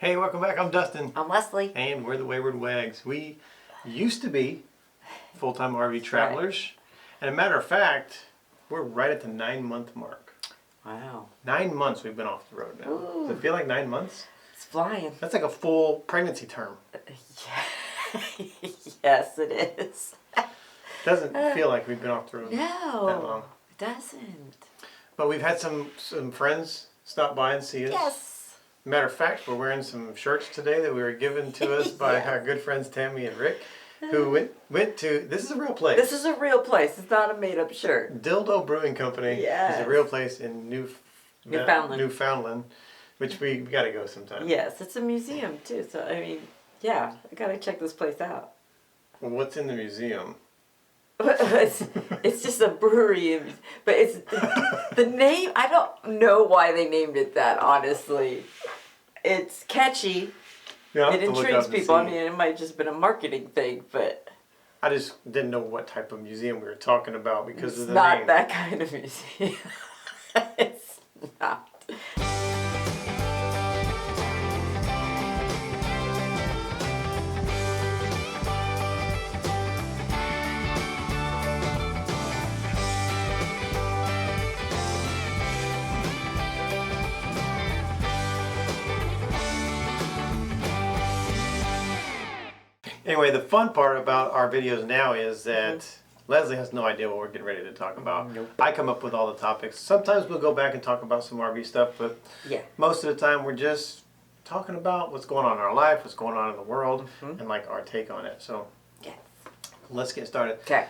Hey, welcome back. I'm Dustin. I'm Leslie. And we're the Wayward Waggs. We used to be full-time RV travelers. Right. And a matter of fact, we're right at the 9-month mark. Wow. 9 months we've been off the road now. Ooh. Does it feel like 9 months? It's flying. That's like a full pregnancy term. Yes, it is. Doesn't feel like we've been off the road that long. It doesn't. But we've had some friends stop by and see us. Yes. Matter of fact, we're wearing some shirts today that we were given to us by our good friends Tammy and Rick, who went to, this is a real place. This is a real place. It's not a made-up shirt. Dildo Brewing Company is a real place in Newfoundland, which we got to go sometime. Yes, it's a museum too. So, I mean, yeah, I got to check this place out. Well, what's in the museum? It's just a brewery, but it's the name. I don't know why they named it that. Honestly, it's catchy. Yeah, it intrigues people. I mean, it might have just been a marketing thing, but I just didn't know what type of museum we were talking about because of the name. It's not that kind of museum. It's not. Anyway, the fun part about our videos now is that Leslie has no idea what we're getting ready to talk about. Nope. I come up with all the topics. Sometimes we'll go back and talk about some RV stuff, but most of the time we're just talking about what's going on in our life, what's going on in the world, and like our take on it. So let's get started. Okay.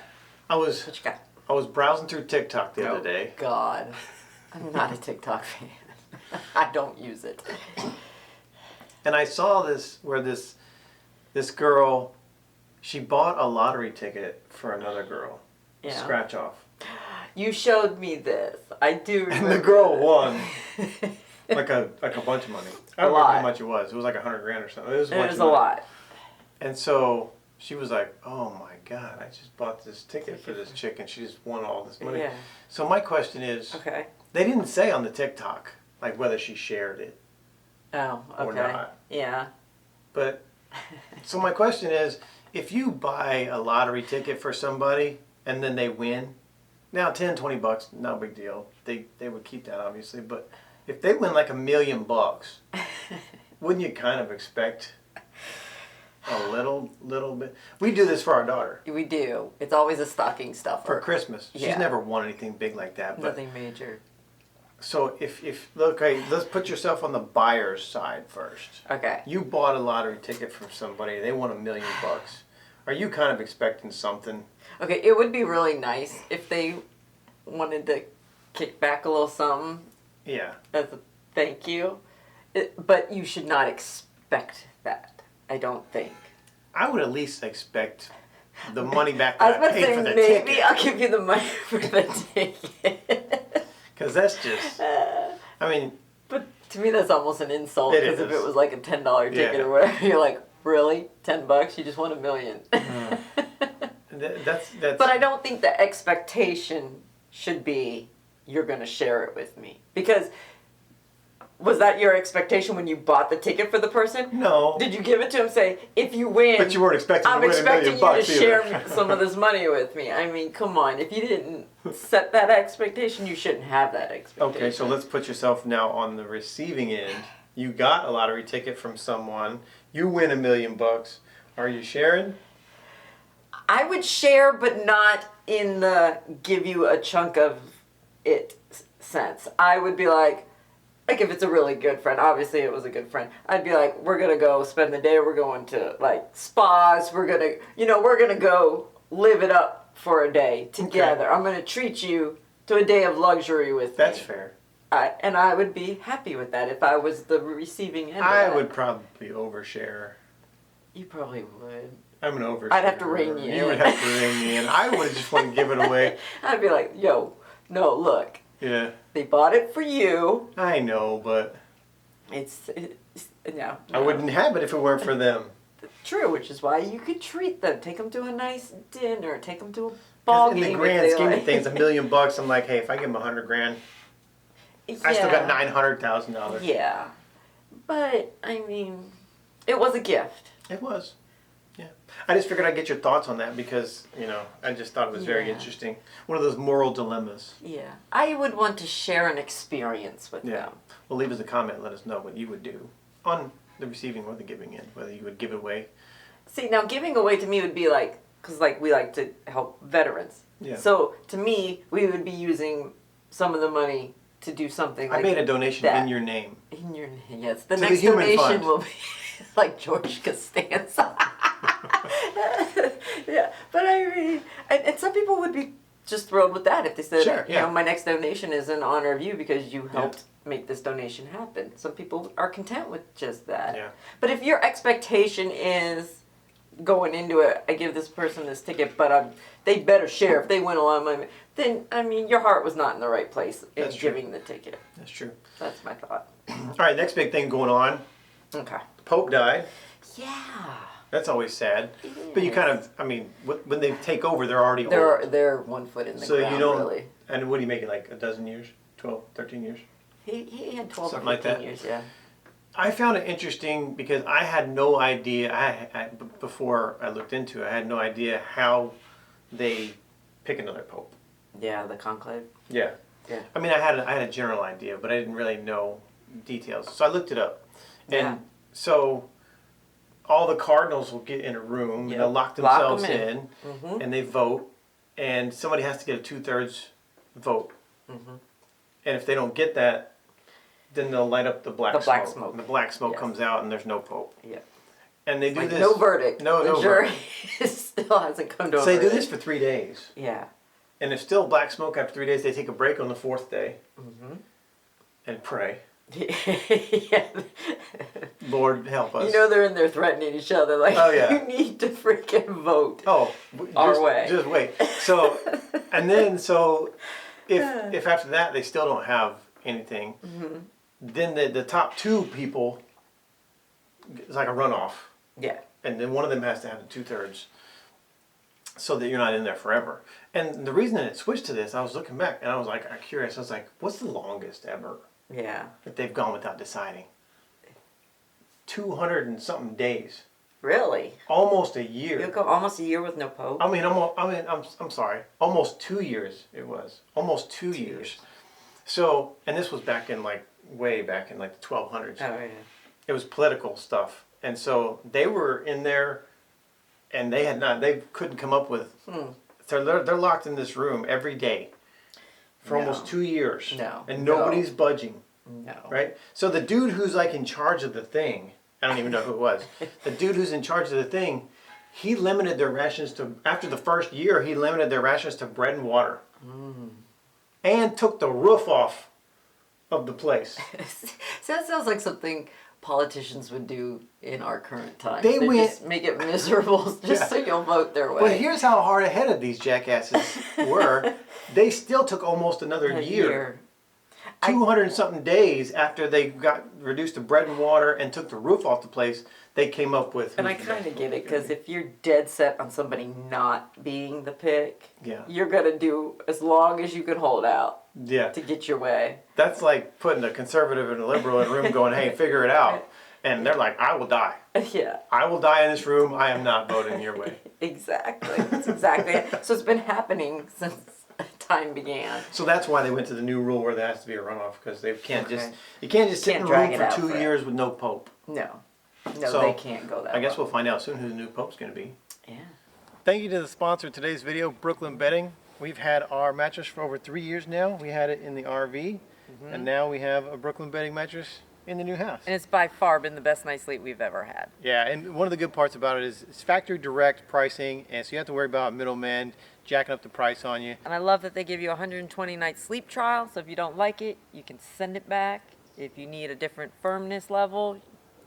What you got? I was browsing through TikTok the other day. God, I'm not a TikTok fan. I don't use it. And I saw this where this girl, she bought a lottery ticket for another girl. Scratch off. You showed me this. I do remember. And the girl won like a bunch of money. I don't know how much it was. It was like $100 grand or something. It was a lot. And so she was like, "Oh my God, I just bought this ticket for this chick and she just won all this money." Yeah. So my question is, they didn't say on the TikTok like whether she shared it or not. Yeah. But so my question is, if you buy a lottery ticket for somebody and then they win, now $10-20, no big deal. They would keep that obviously, but if they win like $1 million, wouldn't you kind of expect a little bit? We do this for our daughter. We do. It's always a stocking stuffer. For Christmas. She's never won anything big like that. But nothing major. So let's put yourself on the buyer's side first. Okay. You bought a lottery ticket from somebody. They won $1 million. Are you kind of expecting something? Okay, it would be really nice if they wanted to kick back a little something. Yeah. As a thank you. But you should not expect that, I don't think. I would at least expect the money back that I paid for the ticket. Maybe I'll give you the money for the ticket. Because that's just, I mean. But to me that's almost an insult. Because if it was like a $10 ticket or whatever, you're like, really? $10? You just won $1 million. That's. But I don't think the expectation should be, you're going to share it with me. Because was that your expectation when you bought the ticket for the person? No. Did you give it to him, say, if you win, but you weren't expecting I'm to win expecting $1 million you to share some of this money with me. I mean, come on. If you didn't set that expectation, you shouldn't have that expectation. Okay, so let's put yourself now on the receiving end. You got a lottery ticket from someone. You win $1 million. Are you sharing? I would share, but not in the give you a chunk of it sense. I would be like if it's a really good friend, obviously it was a good friend, I'd be like, we're going to go spend the day, we're going to like spas, we're going to go live it up for a day together. Okay. I'm going to treat you to a day of luxury with me. That's fair. And I would be happy with that if I was the receiving end of I that. would probably overshare. You probably would. I'm an overshare. I'd have to rein you in. You would have to rein me in. I would just want to give it away. I'd be like, yo, no, look. Yeah. They bought it for you. I know, but it's no. I wouldn't have it if it weren't for them. True, which is why you could treat them. Take them to a nice dinner. Take them to a ball game. In the grand scheme of things, $1 million, I'm like, hey, if I give them $100 grand, I still got $900,000. Yeah, But, I mean, it was a gift. It was. Yeah. I just figured I'd get your thoughts on that because, I just thought it was very interesting. One of those moral dilemmas. Yeah. I would want to share an experience with them. Well, leave us a comment and let us know what you would do on the receiving or the giving end, whether you would give it away. See, now giving away to me would be like, because we like to help veterans. Yeah. So to me, we would be using some of the money to do something like I made a donation that. in your name. In your name, yes. The To next the Human donation Fund. will be like George Costanza. Yeah, but I mean, and some people would be just thrilled with that if they said, Sure, yeah. my next donation is in honor of you because you helped make this donation happen. Some people are content with just that. Yeah. But if your expectation is going into it, I give this person this ticket, but they better share if they win a lot of money, then, I mean, your heart was not in the right place in That's true. giving the ticket. That's true. That's my thought. All right, next big thing going on. Okay. The Pope died. Yeah. That's always sad. It But you is. kind of, when they take over, they're already old. They're 1 foot in the So ground, you don't, really. and what do you make it, like a dozen years? 12, 13 years? He had 12 Something or like 15 that. years, yeah. I found it interesting because I had no idea, before I looked into it, I had no idea how they pick another pope. Yeah, the conclave. Yeah. Yeah. I mean, I had a general idea, but I didn't really know details. So I looked it up. And Yeah. so all the cardinals will get in a room, and they'll lock themselves in, Mm-hmm. and they vote, and somebody has to get a 2/3 vote. Mm-hmm. And if they don't get that, then they'll light up the black The smoke. black smoke. And the black smoke Yes. comes out, and there's no pope. Yeah. And they do Like this. no verdict. No, the no jury verdict. still hasn't come to a So they do verdict. this for 3 days. Yeah. And if still black smoke after 3 days, they take a break on the 4th day Mm-hmm. and pray. Yeah. Lord, help us. You know they're in there threatening each other like, Oh, yeah. you need to freaking vote. Oh, Our way. Just wait. So, and then if after that they still don't have anything, Mm-hmm. then the top 2 people, it's like a runoff, Yeah. and then one of them has to have the 2/3, so that you're not in there forever. And the reason that it switched to this, I was looking back and I was like, I'm curious. I was like, what's the longest ever Yeah. that they've gone without deciding? 200 and something days, Really? almost a year. You'll go almost a year with no pope? I'm sorry. Almost 2 years it was. Almost 2 years. So, and this was back in way back in the 1200s. Oh, yeah. It was political stuff. And so they were in there and they couldn't come up with, so they're locked in this room every day for No. almost 2 years. No. And No. nobody's budging, No. right? So the dude who's in charge of the thing, I don't even know who it was. The dude who's in charge of the thing, he limited their rations to, after the first year, he limited their rations to bread and water. And took the roof off of the place. So that sounds like something politicians would do in our current times. They went- just make it miserable just Yeah. so you'll vote their way. But here's how hard ahead these jackasses were. They still took almost another A year. 200 and something days after they got reduced to bread and water and took the roof off the place, they came up with. And I who's the kind best of get it, pope gonna because if you're dead set on somebody not being the pick, Yeah. you're going to do as long as you can hold out be. Yeah, to get your way. that's like putting a conservative and a liberal in a room going, hey, figure it out. And they're like, I will die. Yeah, I will die in this room. I am not voting your way. exactly. That's exactly it. So it's been happening since time began. So that's why they went to the new rule where there has to be a runoff, because they can't Okay. you can't just sit Can't in a drag room it out for 2 forever. years with no pope. No. No, So, they can't go that I guess way. we'll find out soon who the new pope's going to be. Yeah. Thank you to the sponsor of today's video, Brooklyn Bedding. We've had our mattress for over 3 years now. We had it in the RV, and now we have a Brooklyn Bedding mattress in the new house. And it's by far been the best night's sleep we've ever had. Yeah, and one of the good parts about it is it's factory direct pricing, and so you have to worry about middlemen jacking up the price on you. And I love that they give you a 120-night sleep trial, so if you don't like it, you can send it back. If you need a different firmness level,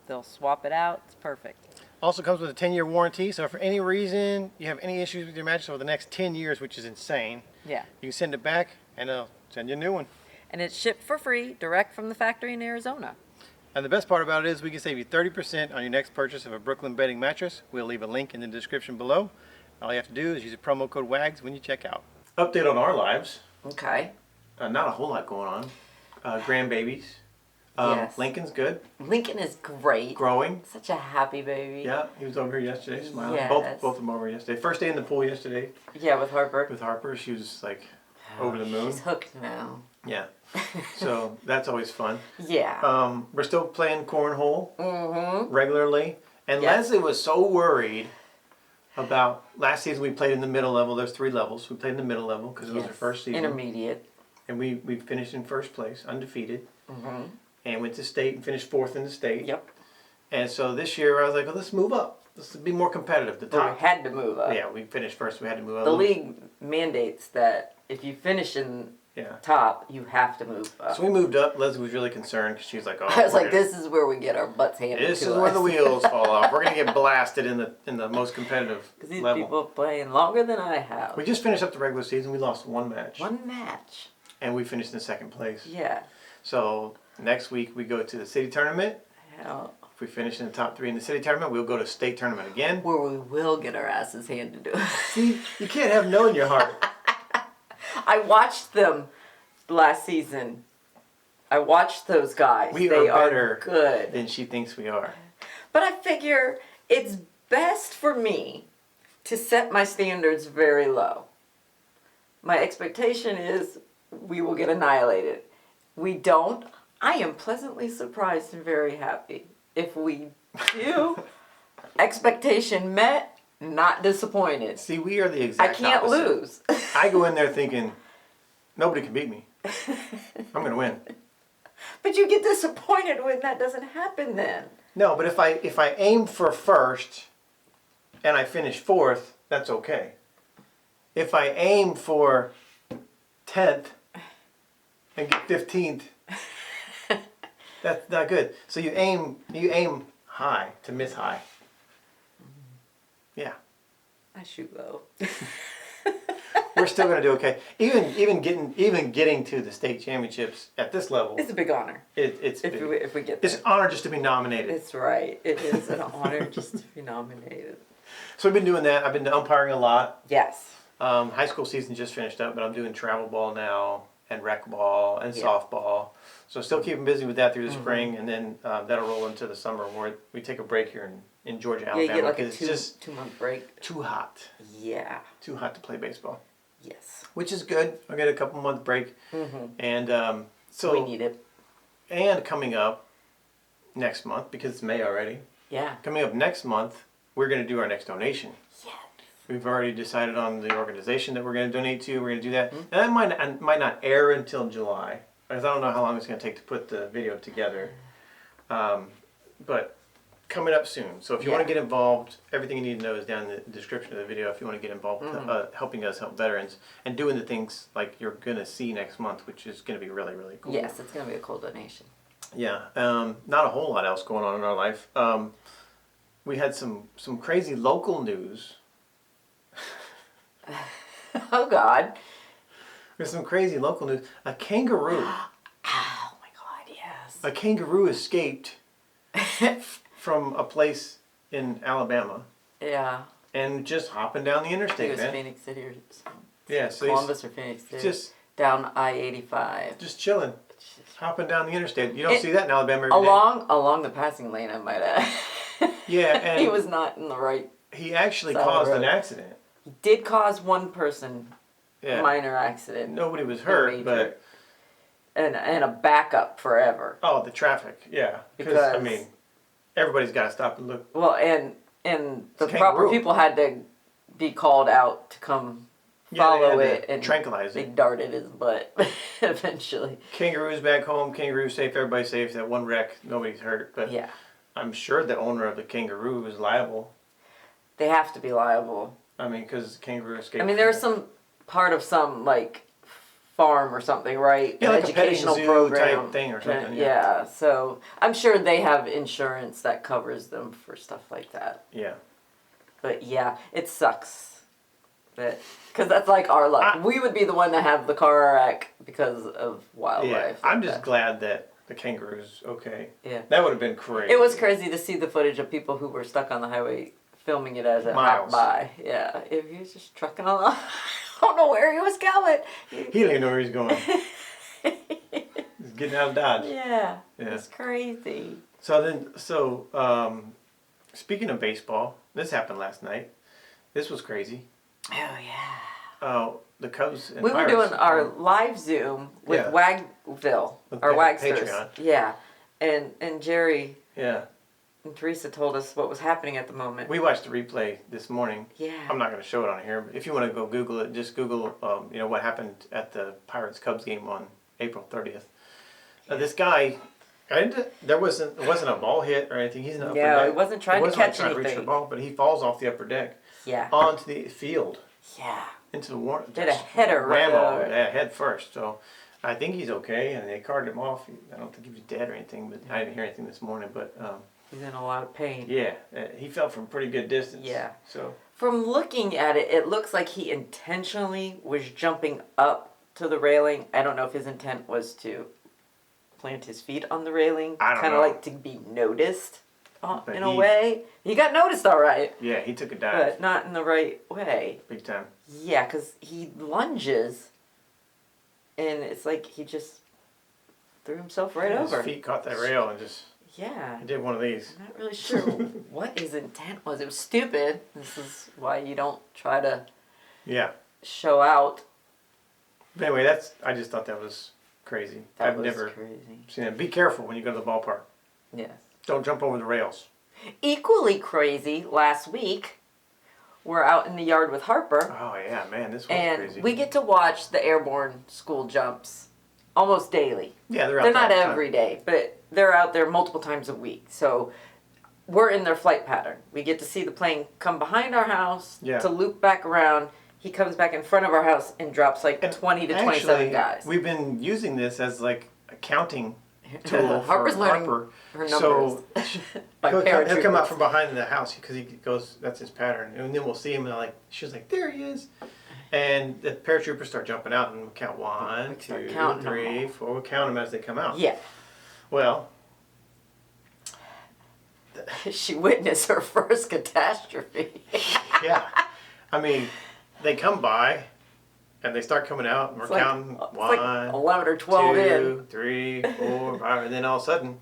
they'll swap it out. It's perfect. Also comes with a 10-year warranty, so if for any reason you have any issues with your mattress over the next 10 years, which is insane, Yeah. you can send it back and they'll send you a new one. And it's shipped for free, direct from the factory in Arizona. And the best part about it is we can save you 30% on your next purchase of a Brooklyn Bedding mattress. We'll leave a link in the description below. All you have to do is use the promo code WAGS when you check out. Update on our lives. Okay. Not a whole lot going on. Grandbabies. Yes. Lincoln's good. Lincoln is great. Growing. Such a happy baby. Yeah, he was over here yesterday smiling. Yes. Both of them over yesterday. First day in the pool yesterday Yeah, with Harper. with Harper. She was like over the moon. She's hooked now. Yeah. So that's always fun. Yeah. We're still playing cornhole Mm-hmm. regularly. And Yes. Leslie was so worried about last season. We played in the middle level. There's 3 levels. We played in the middle level because it was our first season. Intermediate. And we finished in first place, undefeated. Mm-hmm. And went to state and finished 4th in the state. Yep. And so this year I was like, well, let's move up. Let's be more competitive. The But we top. had to move up. Yeah, we finished first. We had to move up. The league mandates that if you finish in Yeah. top, you have to move up. So we moved up. Leslie was really concerned because she was like, oh. I was like, we're gonna- this is where we get our butts handed to us. This is where the wheels fall off. We're gonna get blasted in the most competitive Because these level. people playing longer than I have. We just finished up the regular season. We lost 1 match, One match. and we finished in 2nd place. Yeah. So next week we go to the city tournament. Hell. If we finish in the top 3 in the city tournament, we'll go to state tournament again. Where we will get our asses handed to us. See, you can't have no in your heart. I watched them last season. I watched those guys. We they are better good. than she thinks we are. But I figure it's best for me to set my standards very low. My expectation is we will get annihilated. We don't. I am pleasantly surprised and very happy. If we do, expectation met, not disappointed. See, we are the I exact can't opposite. lose. I go in there thinking, nobody can beat me. I'm gonna win. But you get disappointed when that doesn't happen then. No, but if I aim for first and I finish 4th, that's okay. If I aim for 10th and get 15th, that's not good. So you aim high to miss high. Yeah. I shoot low. We're still gonna do okay. Even getting to the state championships at this level, It's a big honor it's if we get it's there. an honor just to be nominated. It's right. It is an honor just to be nominated. So I've been doing that. I've been umpiring a lot. Yes. High school season just finished up, but I'm doing travel ball now and rec ball and Yeah. softball. So still keeping busy with that through the spring, and then that'll roll into the summer where we take a break here in Georgia, Yeah, you Alabama, get like a because it's just 2-month break. too hot Yeah. to play baseball, Yes. which is good. I'll get a couple month break, and so We need it. and coming up next month because it's May already. Yeah. Coming up next month, we're going to do our next donation. Yes. We've already decided on the organization that we're going to donate to. We're going to do that. And that might not air until July, because I don't know how long it's going to take to put the video together. But coming up soon. So if you want to get involved, everything you need to know is down in the description of the video if you want to get involved with helping us help veterans and doing the things like you're going to see next month, which is going to be really, really cool. Yes, it's going to be a cool donation. Yeah. Not a whole lot else going on in our life. We had some crazy local news. Oh, God. There's some crazy local news. A kangaroo. Oh, my God, yes. A kangaroo escaped from a place in Alabama Yeah. and just hopping down the I think it interstate, was man. Phoenix City or something. Yeah, so Columbus or Phoenix City. just down I-85. just chilling, hopping down the interstate. You don't see that in Alabama every day. Along the passing lane, I might add. Yeah, and He was not in the right. he actually side of the caused an road. accident. He did cause one person Yeah, minor accident. nobody was hurt, major. but And a backup forever. oh, the traffic. Yeah, because I mean, everybody's got to stop and look. Well, and the It's a proper kangaroo. people had to be called out to come Yeah, follow they had it to and tranquilize they it. darted his butt eventually. Kangaroo's back home. Kangaroo's safe. Everybody's safe. That one wreck, nobody's hurt. But Yeah, I'm sure the owner of the kangaroo is liable. they have to be liable. I mean, because kangaroo escaped. I mean, from there's it. some part of some like farm or something, right? Yeah, An like a petting educational zoo program type thing or something, Yeah. yeah. So I'm sure they have insurance that covers them for stuff like that. Yeah. But yeah, it sucks that because that's like our luck. We would be the one to have the car wreck because of wildlife. Yeah. like I'm just that. glad that the kangaroo's okay. Yeah. That would have been crazy. It was crazy to see the footage of people who were stuck on the highway filming it as it Miles. hopped by. Yeah, if he was just trucking along, I don't know where he was going. He didn't even know where he's going. He's getting out of Dodge. Yeah. Yeah. It's crazy. So speaking of baseball, this happened last night. This was crazy. Oh, yeah. Oh, the Cubs and We were Pirates, doing our live Zoom with Wagville, With our Patreon. Wagsters. Yeah. And Jerry Yeah. and Teresa told us what was happening at the moment. We watched the replay this morning. Yeah. I'm not going to show it on here, but if you want to go Google it, just Google, what happened at the Pirates-Cubs game on April 30th. This guy, it wasn't a ball hit or anything. He's in the upper deck. No, he wasn't trying to catch to reach anything. the ball, but he falls off the upper deck Yeah. onto the field. Yeah. Into the water. Did a header right over. Yeah, head first. So I think he's okay, and they carted him off. I don't think he was dead or anything, but I didn't hear anything this morning. But He's in a lot of pain. yeah, he fell from pretty good distance. Yeah. So From looking at it, it looks like he intentionally was jumping up to the railing. I don't know if his intent was to plant his feet on the railing. I don't Kind know. of like to be noticed But in a way. He got noticed all right, yeah, he took a dive, but not in the right way. big time. Yeah, because he lunges, and it's like he just threw himself right over. His feet caught that rail and just Yeah. he did one of these. I'm not really sure what his intent was. It was stupid. This is why you don't try to Yeah. show out. But anyway, I just thought that was crazy. I've never crazy. seen it. Be careful when you go to the ballpark. Yes. Don't jump over the rails. Equally crazy, last week, we're out in the yard with Harper, Oh yeah, man, this was and crazy. we get to watch the airborne school jumps almost daily. Yeah, they're out They're there all not the time. every day, but they're out there multiple times a week. So we're in their flight pattern. We get to see the plane come behind our house Yeah. to loop back around. He comes back in front of our house and drops like 20 to 27 guys. We've been using this as like a counting tool Harper's for learning Harper. her So numbers. By he'll come out paratroopers. from behind the house because he goes. That's his pattern, and then we'll see him and she's like, there he is, and the paratroopers start jumping out and we'll count one, We start 2, counting 3, them. 4. We'll count them as they come out. Yeah. Well, She witnessed her first catastrophe. yeah. I mean, they come by, and they start coming out, and we're It's like- counting it's 1, like 11 or 12 2, 3, 4, 5, and then all of a sudden,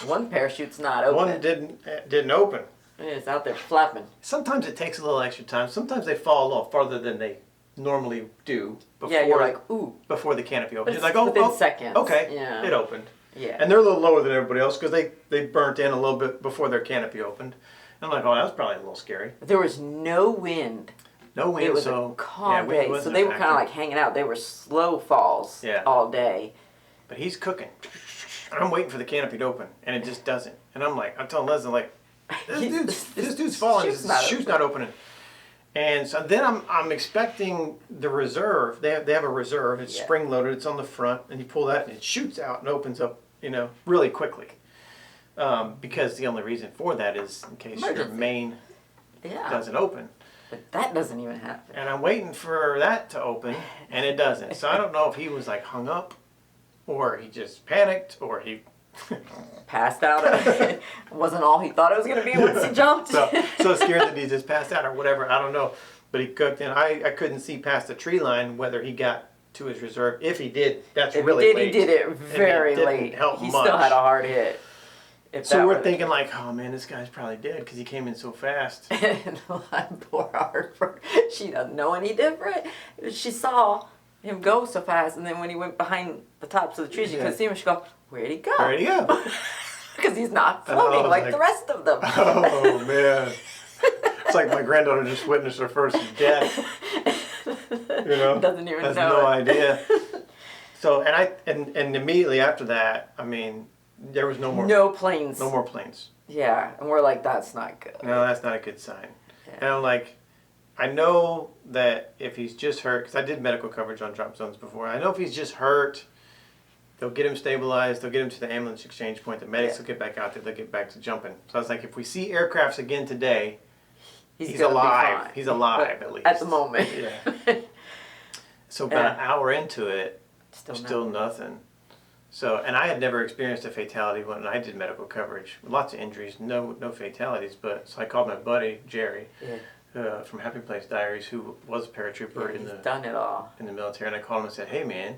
One parachute's not open. one didn't open. It's out there flapping. Sometimes it takes a little extra time. Sometimes they fall a little farther than they normally do before, Yeah, you're like, ooh. before the canopy But opens. it's You're like, within oh, seconds. okay, Yeah. it opened. Yeah. And they're a little lower than everybody else because they burnt in a little bit before their canopy opened. And I'm like, oh, that was probably a little scary. There was no wind. No wind, It was so a calm wind day, so wasn't they a were kind of factor. like hanging out. They were slow falls Yeah. all day. But he's cooking. And I'm waiting for the canopy to open, and it just doesn't. And I'm telling Leslie, like, this dude's falling. His shoe's not opening. And so then I'm expecting the reserve. They have a reserve. It's Yeah. spring loaded. It's on the front, and you pull that, and it shoots out and opens up, really quickly. Because the only reason for that is in case your Emergency. main Yeah. doesn't open. But that doesn't even happen. And I'm waiting for that to open, and it doesn't. So I don't know if he was like hung up, or he just panicked, or he Passed out. It wasn't all he thought it was going to be once he jumped. so scared that he just passed out or whatever. I don't know. But he cooked, and I couldn't see past the tree line whether he got to his reserve. If he did, that's If really he did, late. he did it And very didn't late. help He much. still had a hard hit. If So that we're would've- thinking like, oh man, this guy's probably dead because he came in so fast. And poor Harper, she doesn't know any different. She saw him go so fast, and then when he went behind the tops of the trees, you Yeah. could see him. She go, "Where'd he go?" Where'd he go? Because he's not And I floating was like like, the rest of them. Oh man, it's like my granddaughter just witnessed her first death. Doesn't even has know no it. idea. So and immediately after that, I mean, there was no more No planes. no more planes. Yeah, and we're like, that's not good. No, that's not a good sign. Yeah. And I'm like, I know that if he's just hurt, because I did medical coverage on drop zones before. I know if he's just hurt, they'll get him stabilized. They'll get him to the ambulance exchange point. The medics will get back out there. They'll get back to jumping. So I was like, if we see aircrafts again today, he's gonna be alive. fine. He's alive But at least. At the moment. Yeah. So about an hour into it, Still still nothing. nothing. So, and I had never experienced a fatality when I did medical coverage. Lots of injuries, no fatalities. But so I called my buddy Jerry Yeah. from Happy Place Diaries, who was a paratrooper Yeah, in he's the done it all. military, and I called him and said, "Hey man,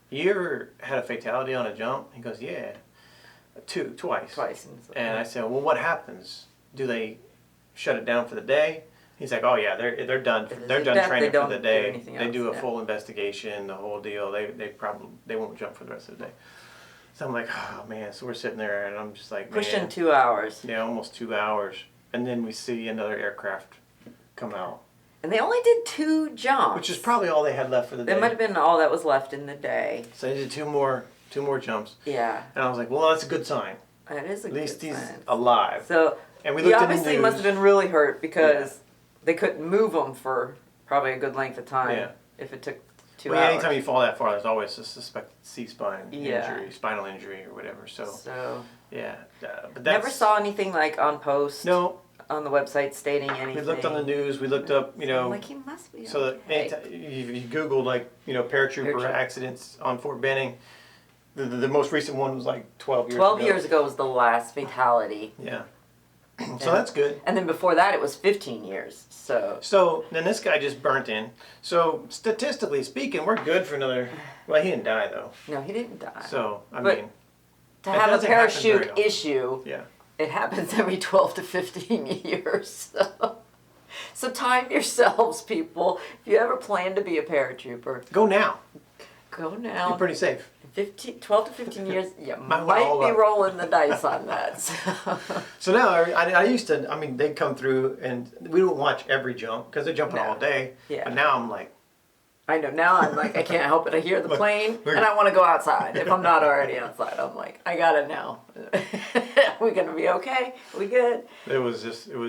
you ever had a fatality on a jump? He goes, yeah, twice. Twice. And I said, well, what happens? Do they shut it down for the day? He's like, oh yeah, they're done. They're done training for the day. They do a full investigation, the whole deal. They won't jump for the rest of the day. So I'm like, oh man. So we're sitting there, and I'm just like, pushing man. 2 hours. Yeah, almost 2 hours, and then we see another aircraft come out. And they only did 2 jumps, Which is probably all they had left for the day. That might have been all that was left in the day. So they did two more jumps. Yeah. And I was like, well, that's a good sign. It is a good sign. At least he's alive. So and we he looked in the obviously news. must have been really hurt because they couldn't move him for probably a good length of time. Yeah. If it took 2 Well, hours. anytime you fall that far, there's always a suspected C-spine Yeah. injury, spinal injury or whatever. So yeah. but that's, Never saw anything like on post. No. On the website stating anything. We looked on the news. We looked up, you know. I'm like, he must be. So okay. that you Googled like, you know, paratrooper accidents on Fort Benning. The most recent one was like 12 years ago. 12 years ago was the last fatality. Yeah. So that's good. And then before that, it was 15 years. So then this guy just burnt in. So statistically speaking, we're good for another. Well, he didn't die though. No, he didn't die. So I But mean, to have a doesn't happen very parachute often. issue, Yeah. it happens every 12 to 15 years. So time yourselves, people. If you ever plan to be a paratrooper, Go now. go now. You're pretty safe. 12 to 15 years, you Might might roll be up. rolling the dice on that. So now I used to. I mean, they'd come through and we don't watch every jump because they're jumping all day. Yeah. But now I'm like, I know, now I'm like, I can't help it. I hear the plane and I want to go outside. If I'm not already outside, I'm like, I gotta know. Are we gonna be okay? Are we good? it was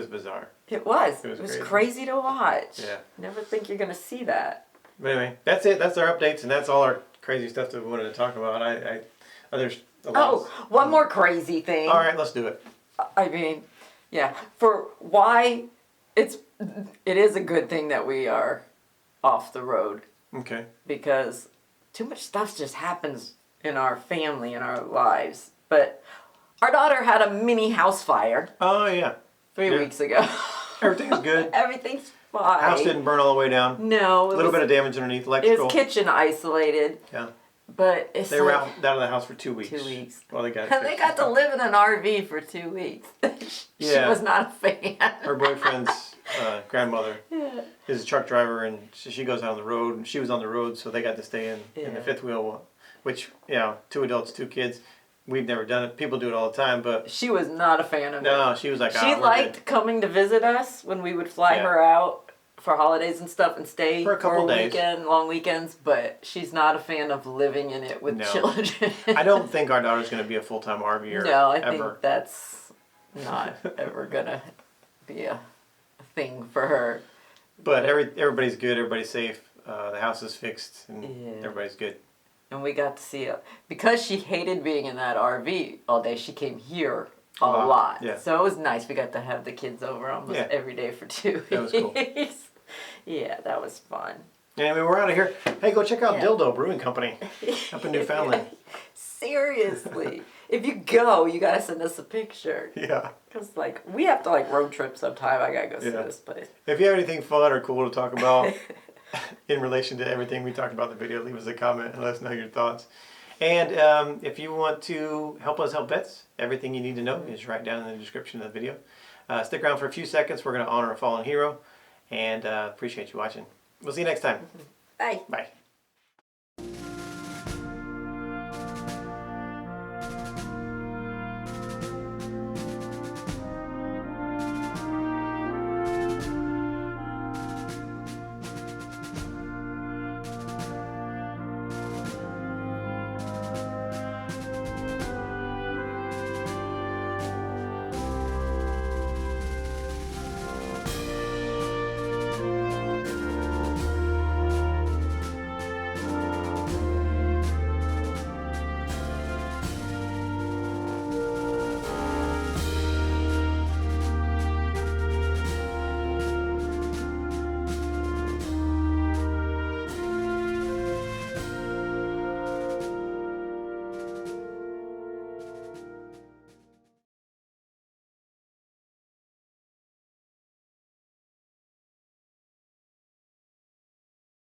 bizarre. It was. It was crazy to watch. Yeah. Never think you're gonna see that. But anyway, that's it. That's our updates, and that's all our crazy stuff that we wanted to talk about. There's a lot. Oh, one more crazy thing. All right, let's do it. I mean, yeah, for why it is a good thing that we are off the road Okay. because too much stuff just happens in our family, in our lives. But our daughter had a mini house fire Oh yeah. 3 weeks ago. Everything's good. Everything's fine. House didn't burn all the way down. No. A little bit of damage underneath It electrical. was kitchen isolated. Yeah. But it's They were like, out of the house for 2 weeks. 2 weeks. Well, they got it And they fixed. got to live in an RV for 2 weeks. She Yeah. was not a fan. Her boyfriend's grandmother Yeah. is a truck driver, and she goes out on the road. And she was on the road, so they got to stay in the Yeah. fifth wheel, which 2 adults, 2 kids. We've never done it. People do it all the time, but She was not a fan of it. no, she was like, She we're liked good. coming to visit us when we would fly her out for holidays and stuff and stay For a couple days. long weekends, but she's not a fan of living in it with No. children. I don't think our daughter's going to be a full-time RVer. No, I ever. think that's not ever gonna be a thing for her. But everybody's good. Everybody's safe. The house is fixed, and Yeah. everybody's good. And we got to see it. Because she hated being in that RV all day, she came here a lot, lot. yeah. So it was nice. We got to have the kids over almost every day for 2 weeks. That was cool. Yeah, that was fun. Anyway, we're out of here. Hey, go check out Yeah. Dildo Brewing Company up in Newfoundland. Seriously. If you go, you gotta send us a picture. Yeah. Because, like, we have to, like, road trip sometime. I gotta go see this place. If you have anything fun or cool to talk about in relation to everything we talked about in the video, leave us a comment and let us know your thoughts. And if you want to help us help vets, everything you need to know is right down in the description of the video. Stick around for a few seconds. We're going to honor a fallen hero. And appreciate you watching. We'll see you next time. Bye. Bye.